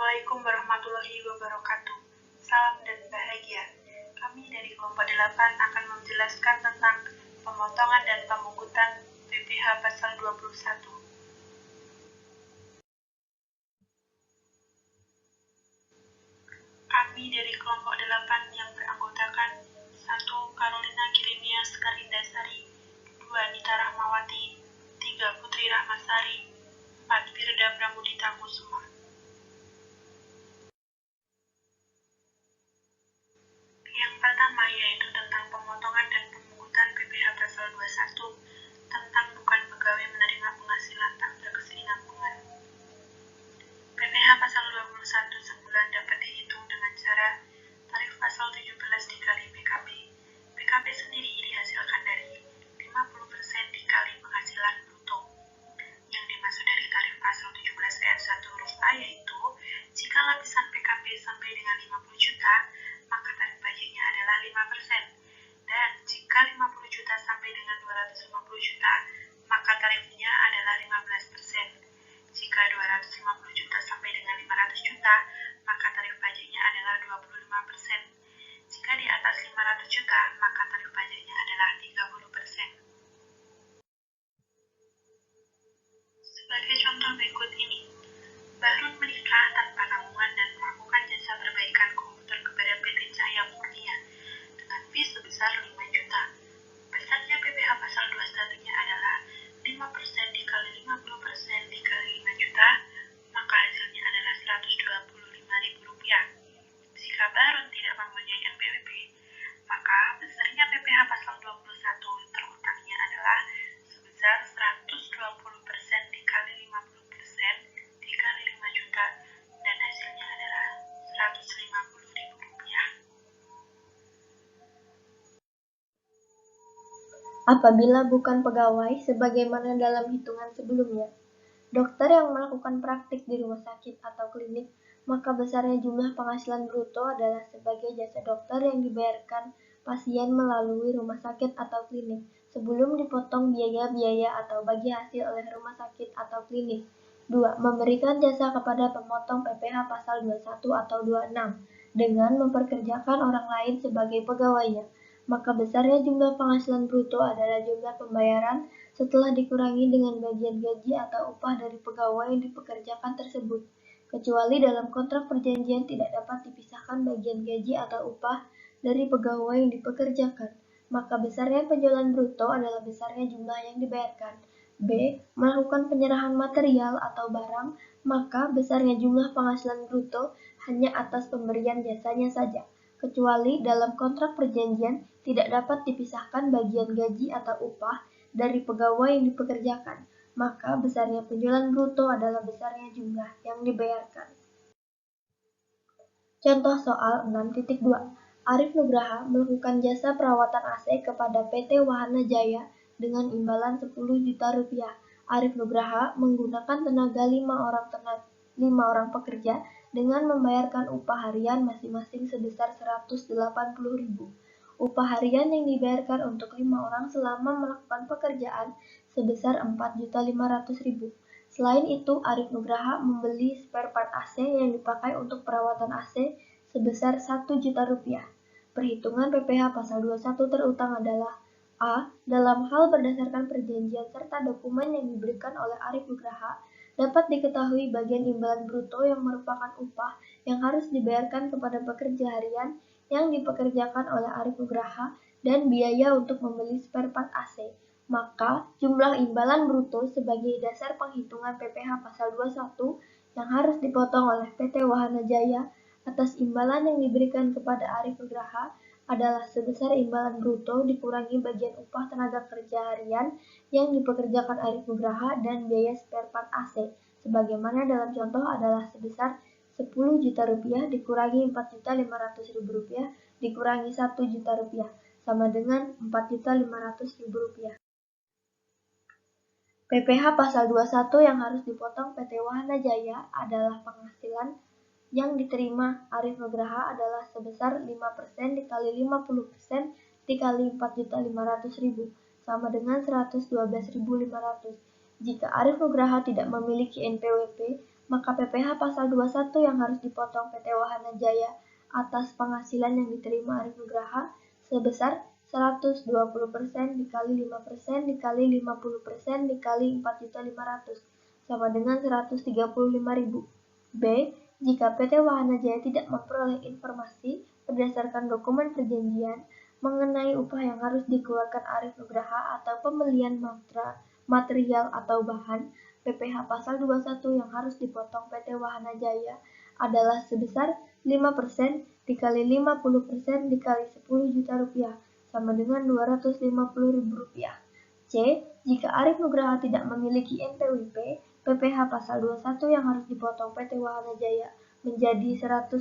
Assalamualaikum warahmatullahi wabarakatuh. Salam dan bahagia. Kami dari kelompok 8 akan menjelaskan tentang pemotongan dan pemungutan PPh pasal 21. Kami dari kelompok 8 yang beranggotakan 1. Carolina Gilenia Sekarindasari, 2. Nita Rahmawati, 3. Putri Rahmasari, 4. Firda Pramudita Kusuma. Yang pertama yaitu tentang pemotongan dan pemungutan PPh pasal 21 tentang bukan pegawai menerima penghasilan tak berkesinambungan. PPh pasal 21 sebulan dapat dihitung dengan cara tarif pasal 17 dikali PKB. PKB sendiri dihasilkan dari 50% dikali penghasilan bruto. Yang dimaksud dari tarif pasal 17 ayat 1 huruf A yaitu jika lapisan PKB sampai dengan 50 juta, maka tarif pajaknya adalah 5%. Dan jika 50 juta sampai dengan 250 juta, maka tarifnya adalah 15%. Jika 250 juta sampai dengan 500 juta, maka tarif pajaknya adalah 25%. Jika di atas 500 juta, maka tarif pajaknya adalah 30%. Sebagai contoh berikut ini, Bahrun menikah tanpa tanggungan dan melakukan jasa perbaikan komputer kepada PT Cahya Murnia dengan fee sebesar 5 juta. Besarnya PPh pasal 21-nya adalah 5% dikali 50% dikali 5 juta, maka hasilnya adalah Rp125.000. Jika Bahrun tidak mempunyai NPWP, maka besarnya PPh pasal 21 terutangnya adalah sebesar 120% dikali 50% dikali 5 juta, dan hasilnya adalah Rp150.000. Apabila bukan pegawai sebagaimana dalam hitungan sebelumnya, dokter yang melakukan praktik di rumah sakit atau klinik, maka besarnya jumlah penghasilan bruto adalah sebagai jasa dokter yang dibayarkan pasien melalui rumah sakit atau klinik sebelum dipotong biaya-biaya atau bagi hasil oleh rumah sakit atau klinik. 2. Memberikan jasa kepada pemotong PPh pasal 21 atau 26 dengan memperkerjakan orang lain sebagai pegawainya, maka besarnya jumlah penghasilan bruto adalah jumlah pembayaran setelah dikurangi dengan bagian gaji atau upah dari pegawai yang dipekerjakan tersebut, kecuali dalam kontrak perjanjian tidak dapat dipisahkan bagian gaji atau upah dari pegawai yang dipekerjakan, maka besarnya penjualan bruto adalah besarnya jumlah yang dibayarkan. B. Melakukan penyerahan material atau barang, maka besarnya jumlah penghasilan bruto hanya atas pemberian jasanya saja, kecuali dalam kontrak perjanjian tidak dapat dipisahkan bagian gaji atau upah dari pegawai yang dipekerjakan, maka besarnya penjualan bruto adalah besarnya jumlah yang dibayarkan. Contoh soal 6.2. Arif Nugraha melakukan jasa perawatan AC kepada PT Wahana Jaya dengan imbalan 10 juta rupiah. Arif Nugraha menggunakan tenaga 5 orang pekerja dengan membayarkan upah harian masing-masing sebesar 180.000. Upah harian yang dibayarkan untuk 5 orang selama melakukan pekerjaan sebesar 4.500.000. Selain itu, Arif Nugraha membeli spare part AC yang dipakai untuk perawatan AC sebesar 1 juta rupiah. Perhitungan PPh pasal 21 terutang adalah A. Dalam hal berdasarkan perjanjian serta dokumen yang diberikan oleh Arif Nugraha, dapat diketahui bagian imbalan bruto yang merupakan upah yang harus dibayarkan kepada pekerja harian yang dipekerjakan oleh Arif Nugraha dan biaya untuk membeli spare part AC. Maka, jumlah imbalan bruto sebagai dasar penghitungan PPh pasal 21 yang harus dipotong oleh PT Wahana Jaya atas imbalan yang diberikan kepada Arif Nugraha adalah sebesar imbalan bruto dikurangi bagian upah tenaga kerja harian yang dipekerjakan Arif Nugraha dan biaya spare part AC, sebagaimana dalam contoh adalah sebesar 10 juta rupiah dikurangi 4.500.000 rupiah dikurangi 1 juta rupiah, sama dengan 4.500.000 rupiah. PPh pasal 21 yang harus dipotong PT Wahana Jaya adalah penghasilan yang diterima Arif Nugraha adalah sebesar 5% dikali 50% dikali 4.500.000 sama dengan 112.500. Jika Arif Nugraha tidak memiliki NPWP, maka PPh pasal 21 yang harus dipotong PT Wahana Jaya atas penghasilan yang diterima Arif Nugraha sebesar 120% dikali 5% dikali 50% dikali 4.500.000 sama dengan 135.000. B. Jika PT Wahana Jaya tidak memperoleh informasi berdasarkan dokumen perjanjian mengenai upah yang harus dikeluarkan Arif Nugraha atau pembelian material atau bahan, PPh pasal 21 yang harus dipotong PT Wahana Jaya adalah sebesar 5% dikali 50% dikali 10 juta rupiah sama dengan Rp250.000. C. Jika Arif Nugraha tidak memiliki NPWP, PPh pasal 21 yang harus dipotong PT Wahana Jaya menjadi 120%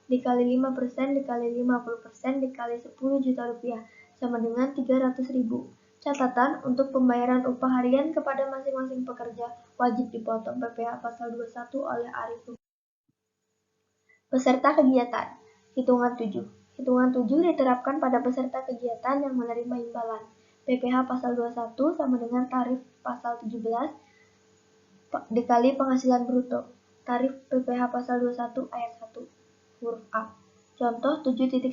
dikali 5% dikali 50% dikali 10 juta rupiah sama dengan 300.000. Catatan, untuk pembayaran upah harian kepada masing-masing pekerja wajib dipotong PPh pasal 21 oleh Arif Nugraha. Peserta kegiatan. Hitungan 7. Hitungan 7 diterapkan pada peserta kegiatan yang menerima imbalan. PPh pasal 21 sama dengan tarif pasal 17 dikali penghasilan bruto. Tarif PPh pasal 21 ayat 1 huruf A. Contoh 7.1.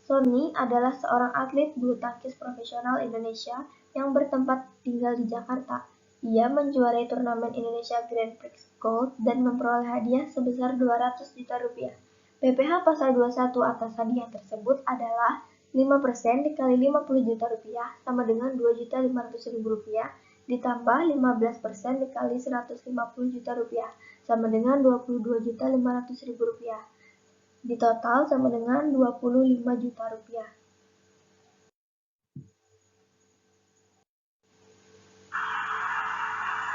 Sony adalah seorang atlet bulu tangkis profesional Indonesia yang bertempat tinggal di Jakarta. Ia menjuarai turnamen Indonesia Grand Prix Gold dan memperoleh hadiah sebesar 200 juta rupiah. PPh pasal 21 atas hadiah tersebut adalah 5% dikali 50 juta rupiah sama dengan 2.500.000 rupiah ditambah 15% dikali 150 juta rupiah sama dengan 22.500.000 rupiah. Di total sama dengan 25 juta rupiah.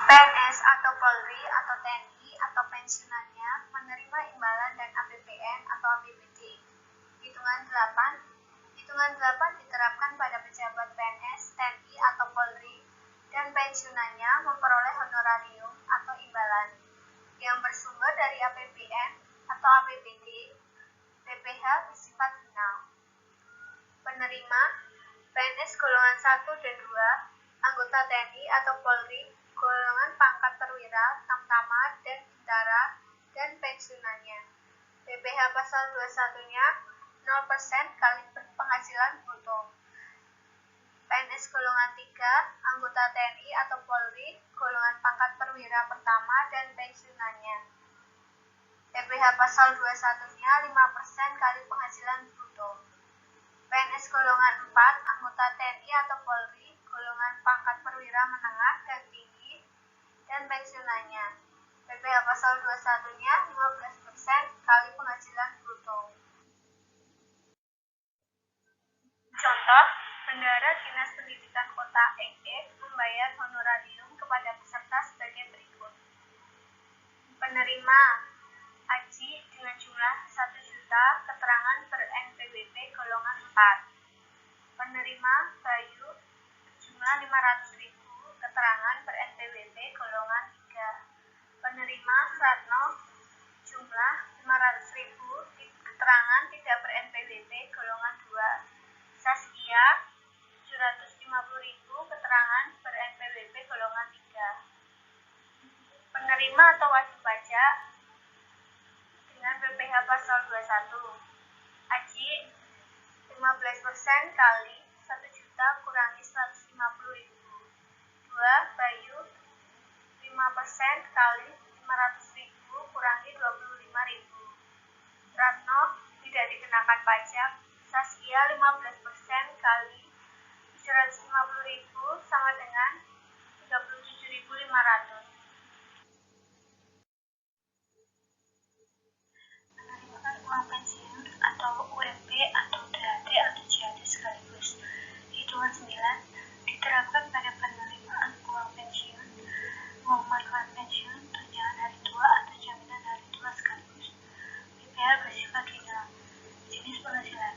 PNS atau Polri atau TNI atau pensiunannya menerima imbalan dan APBN atau APBD. Hitungan 8 diterapkan pada pejabat PNS, TNI atau Polri dan pensiunannya memperoleh honorarium atau imbalan yang bersumber dari APBN atau APBD. PPh bersifat final. Penerima PNS golongan 1 dan 2, anggota TNI atau Polri golongan pangkat perwira, tamtama, dan bintara, dan pensiunannya. PPh pasal 21-nya 0% kali penghasilan bruto. PNS golongan 3, anggota TNI atau Polri, golongan pangkat perwira pertama, dan pensiunannya. PPh pasal 21-nya 5% kali penghasilan bruto. PNS golongan 4, anggota TNI atau Polri, golongan pangkat perwira menengah dan tinggi, dan pensiunannya. PPh pasal 21-nya 15% kali penghasilan bruto. Contoh, Bendahara Dinas Pendidikan Kota EE membayar honorarium kepada peserta sebagai berikut. Penerima Haji dengan jumlah 1 juta, keterangan per NPWP golongan 4. Penerima Bayu jumlah 500.000, keterangan per NPWP golongan 3. Penerima Ratno jumlah 500.000, keterangan tidak ber NPWP golongan 2. Saskia 750.000, keterangan ber NPWP golongan 3. Penerima atau wajib pajak dengan PPh pasal 21. Haji 15% kali 1 juta kurangi 150.000. 2. Bayu 5% kali 500.000 kurangi 25.000. Ratno tidak dikenakan pajak. Saskia 15% kali 750.000 sama dengan 37.500. Menerima uang pensiun atau UMP atau DHT atau JHT sekaligus. Hitungan 9 diterapkan pada penerimaan uang pensiun, uang manfaat pensiun, tunjangan hari tua atau jaminan hari tua sekaligus. PPh bersifat final. Jenis penghasilan: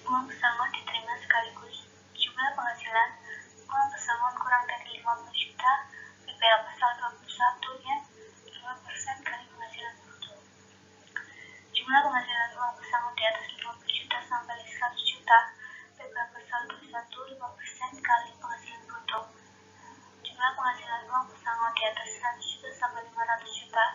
uang pesangon diterima sekaligus. Jumlah penghasilan: uang pesangon kurang dari 50 juta, PPh pasal 21-nya 2% kali penghasilan bruto. Jumlah penghasilan uang pesangon di atas 50 juta sampai 100 juta, PPh pasal 21 5% kali penghasilan bruto. Jumlah penghasilan uang pesangon di atas 100 juta sampai 500 juta,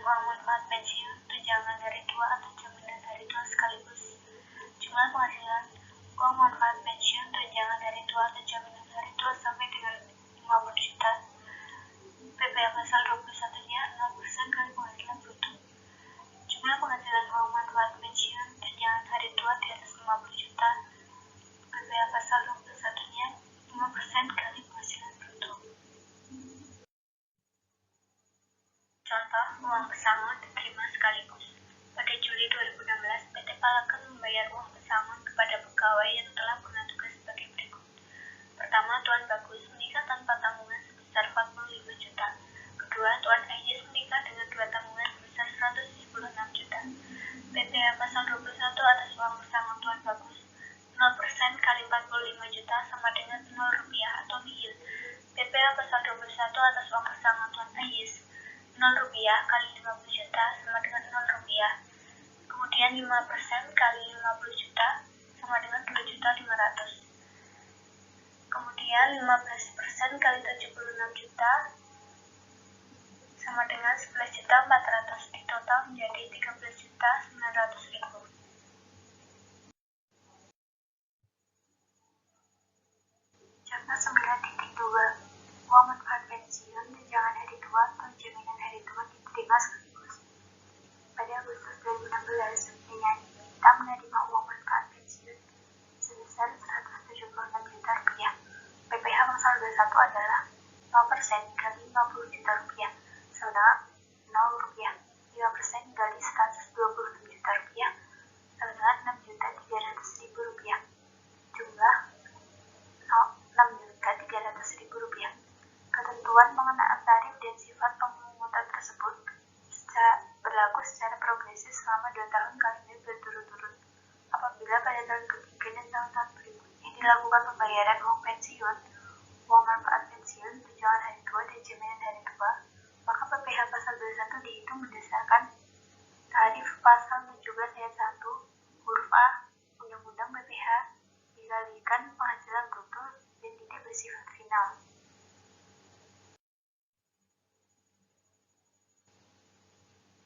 uang manfaat pensiun, tunjangan hari tua atau jaminan hari tua sekaligus. Jumlah penghasilan uang manfaat pensiun, tunjangan hari tua atau jaminan hari tua sampai dengan 50 juta. PPh pasal 21-nya 0% kali penghasilan bruto. Jumlah penghasilan uang manfaat pensiun, tunjangan hari tua di atas 50 juta. PPh pasal 21-nya 5% kali penghasilan bruto. Contoh, uang pesangon diterima sekaligus. Pada Juli 2016, PT Palaken membayar uang pesangon kepada pegawai yang telah pernah tugas sebagai berikut. Pertama, Tuan Bagus menikah tanpa tanggungan sebesar 45 juta. Kedua, Tuan Ayis menikah dengan 2 tanggungan sebesar 176 juta. PPh pasal 21 atas uang pesangon Tuan Bagus, 0% kali 45 juta sama dengan 0 rupiah atau nihil. PPh pasal 21 atas uang pesangon Tuan Ayis, 0 rupiah kali 50 juta sama dengan 0 rupiah. Kemudian 5% kali 50 juta sama dengan 2.500.000. Kemudian 15% kali 76 juta sama dengan 11.400.000. Di total menjadi 13.900.000. Contoh 9.2. Uang manfaat pensiun, tunjangan hari tua atau jaminan hari tua diterima sekaligus. Pada Agustus 2016, penyanyi Mita menerima uang manfaat pensiun sebesar 176 juta rupiah. PPh pasal 21 adalah 0% kali 50 juta rupiah sama 0 rupiah. 5% kali 126 juta rupiah sama dengan 6.300.000 rupiah. Jumlah 6.300.000 rupiah. Ketentuan pengenaan tarif dan sifat pemungutan tersebut berlaku secara progresif selama 2 tahun kali berturut-turut. Apabila pada tahun ketiga dan tahun-tahun berikutnya dilakukan pembayaran uang pensiun, uang manfaat pensiun, tunjangan hari tua, dan jaminan hari tua, maka PPh pasal 21 dihitung berdasarkan tarif pasal 17 ayat 1 huruf A Undang-Undang PPh dikalikan penghasilan bruto dan tidak bersifat final.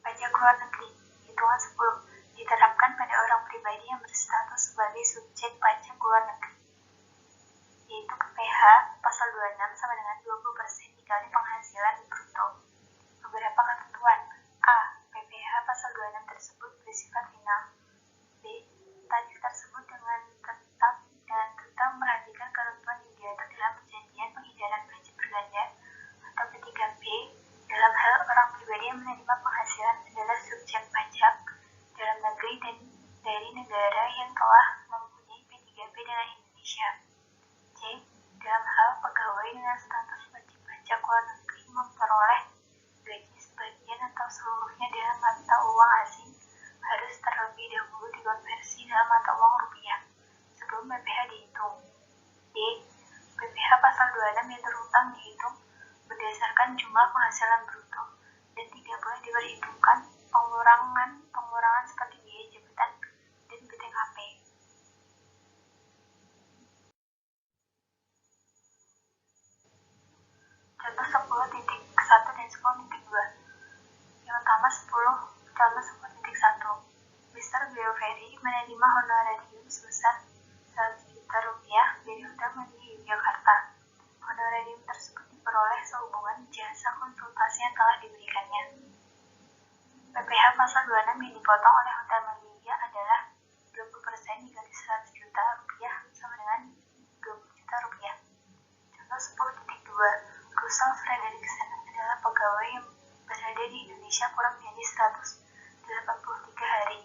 Pajak luar negeri, hitungan 10, diterapkan pada orang pribadi yang berstatus sebagai subjek pajak luar negeri, yaitu PPh pasal 26 sama dengan 20% dikali penghasilan bruto. Beberapa ketentuan: A. PPh pasal 26 tersebut bersifat final. B. Tarif tersebut dengan tetap memperhatikan ketentuan yang diatur dalam perjanjian penghindaran pajak berganda. Atau ketiga B. Dalam hal orang pribadi yang menerima penghasilan adalah subjek pajak dalam negeri dan dari negara yang telah mempunyai P3P dengan Indonesia. C. Dalam hal pegawai dengan status wajib pajak luar negeri memperoleh gaji sebagian atau seluruhnya dalam mata uang asing harus terlebih dahulu dikonversi dalam mata uang rupiah sebelum PPh dihitung. D. PPh pasal 26 yang terutang dihitung berdasarkan jumlah penghasilan bruto dan tidak boleh diperhitungkan pengurangan seperti biaya jabatan dan BTKP. Contoh 10.1 dan 10.2. Yang pertama contoh 10.1. Mr. Geoveri menerima honorarium sebesar 100 juta rupiah dari Hotel Mania Yogyakarta. Honorarium tersebut diperoleh sehubungan jasa konsultasi yang telah diberikannya. PPh pasal 26 yang dipotong oleh Hotel Mania adalah 20% dikali 100 juta rupiah sama dengan 20 juta rupiah. Contoh 10.2. Russell Frederickson adalah pegawai yang berada di Indonesia kurang dari 183 hari.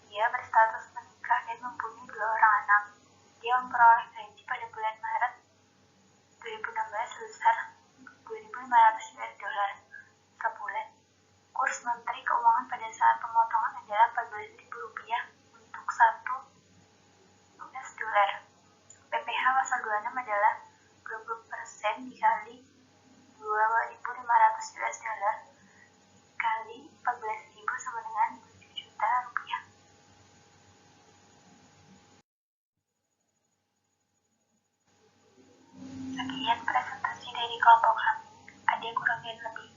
Dia berstatus menikah dan mempunyai 2 orang anak. Dia memperoleh gaji pada bulan Maret 2016 sebesar $2.500 per bulan. Kurs Menteri Keuangan pada saat pemotongan adalah Rp14.000 untuk 1 US dolar. PPh pasal 26 adalah 20% dikali $2.500 kali 14.000 sama dengan 7 juta rupiah. Sekian presentasi dari kelompok kami. Ada kurang dan lebih.